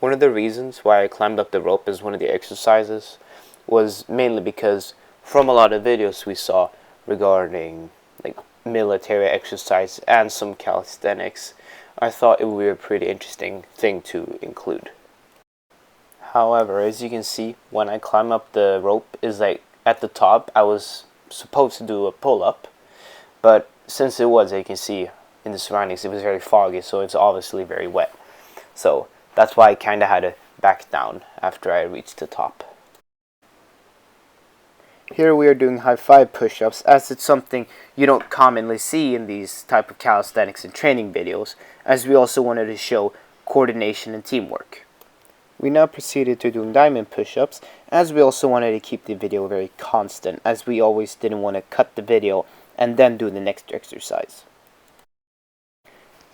One of the reasons why I climbed up the rope as one of the exercises was mainly because from a lot of videos we saw regarding like military exercise and some calisthenics, I thought it would be a pretty interesting thing to include. However, as you can see, when I climb up the rope is like at the top, I was supposed to do a pull-up, but since it was, as you can see in the surroundings, it was very foggy, so it's obviously very wet. So that's why I kind of had to back down after I reached the top. Here we are doing high five push-ups, as it's something you don't commonly see in these type of calisthenics and training videos, as we also wanted to show coordination and teamwork. We now proceeded to doing diamond push-ups, as we also wanted to keep the video very constant, as we always didn't want to cut the video and then do the next exercise.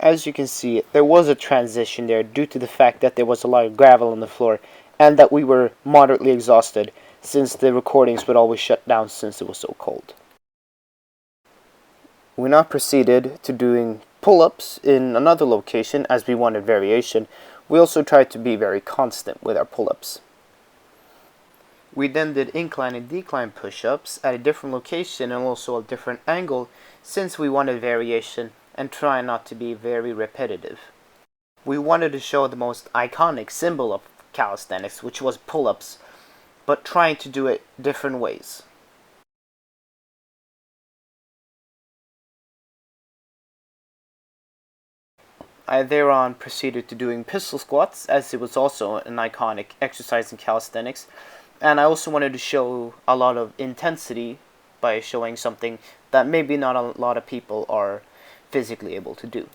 As you can see, there was a transition there due to the fact that there was a lot of gravel on the floor and that we were moderately exhausted, since the recordings would always shut down since it was so cold. We now proceeded to doing pull-ups in another location, as we wanted variation. We also tried to be very constant with our pull-ups. We then did incline and decline push-ups at a different location and also a different angle, since we wanted variation and try not to be very repetitive. We wanted to show the most iconic symbol of calisthenics, which was pull-ups, but trying to do it different ways. I thereon proceeded to doing pistol squats, as it was also an iconic exercise in calisthenics, and I also wanted to show a lot of intensity by showing something that maybe not a lot of people are physically able to do.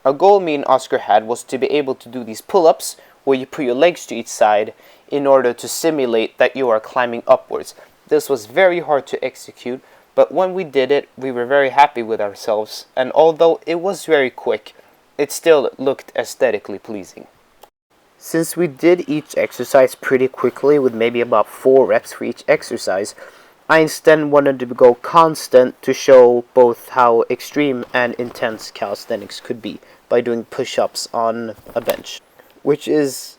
A goal me and Oscar had was to be able to do these pull-ups where you put your legs to each side in order to simulate that you are climbing upwards. This was very hard to execute, but when we did it, we were very happy with ourselves, and although it was very quick, it still looked aesthetically pleasing. Since we did each exercise pretty quickly with maybe about 4 reps for each exercise, I instead wanted to go constant to show both how extreme and intense calisthenics could be by doing push-ups on a bench, which is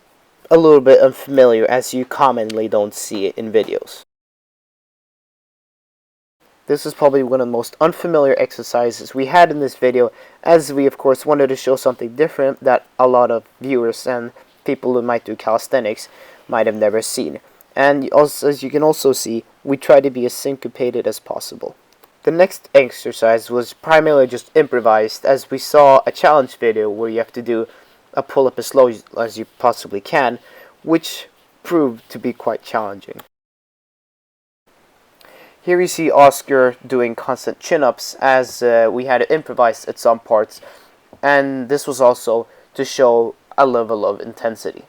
a little bit unfamiliar as you commonly don't see it in videos. This is probably one of the most unfamiliar exercises we had in this video, as we of course wanted to show something different that a lot of viewers and people who might do calisthenics might have never seen. And also, as you can also see, we try to be as syncopated as possible. The next exercise was primarily just improvised, as we saw a challenge video where you have to do a pull-up as slow as you possibly can, which proved to be quite challenging. Here you see Oscar doing constant chin-ups, as we had to improvise at some parts, and this was also to show a level of intensity.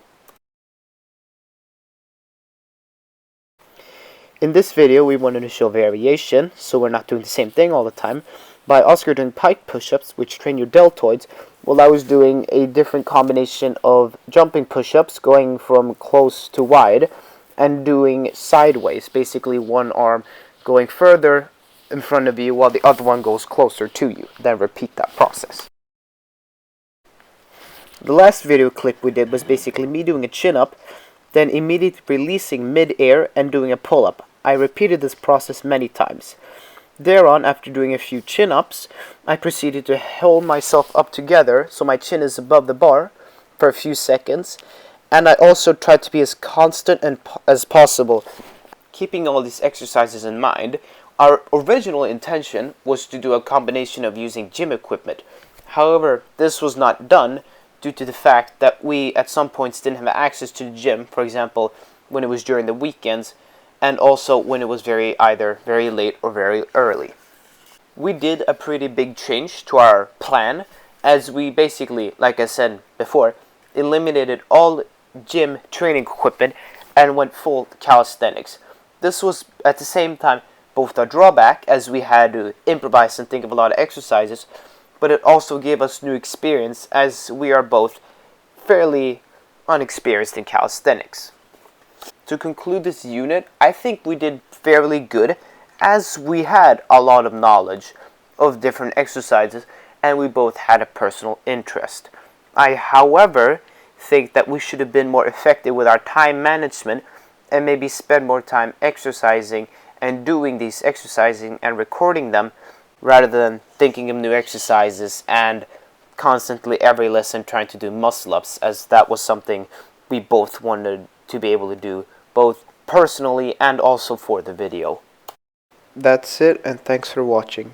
In this video we wanted to show variation, so we're not doing the same thing all the time, by Oscar doing pike push-ups, which train your deltoids, while I was doing a different combination of jumping push-ups, going from close to wide, and doing sideways, basically one arm going further in front of you while the other one goes closer to you. Then repeat that process. The last video clip we did was basically me doing a chin-up, then immediately releasing mid-air and doing a pull-up. I repeated this process many times. Thereon, after doing a few chin-ups, I proceeded to hold myself up together so my chin is above the bar for a few seconds, and I also tried to be as constant as possible. Keeping all these exercises in mind, our original intention was to do a combination of using gym equipment. However, this was not done due to the fact that we at some points didn't have access to the gym, for example, when it was during the weekends, and also when it was either very late or very early. We did a pretty big change to our plan, as we basically, like I said before, eliminated all gym training equipment and went full calisthenics. This was at the same time both a drawback, as we had to improvise and think of a lot of exercises, but it also gave us new experience, as we are both fairly unexperienced in calisthenics. To conclude this unit, I think we did fairly good, as we had a lot of knowledge of different exercises and we both had a personal interest. I, however, think that we should have been more effective with our time management and maybe spend more time exercising and doing these exercising and recording them rather than thinking of new exercises and constantly every lesson trying to do muscle ups, as that was something we both wanted to be able to do, both personally and also for the video. That's it, and thanks for watching.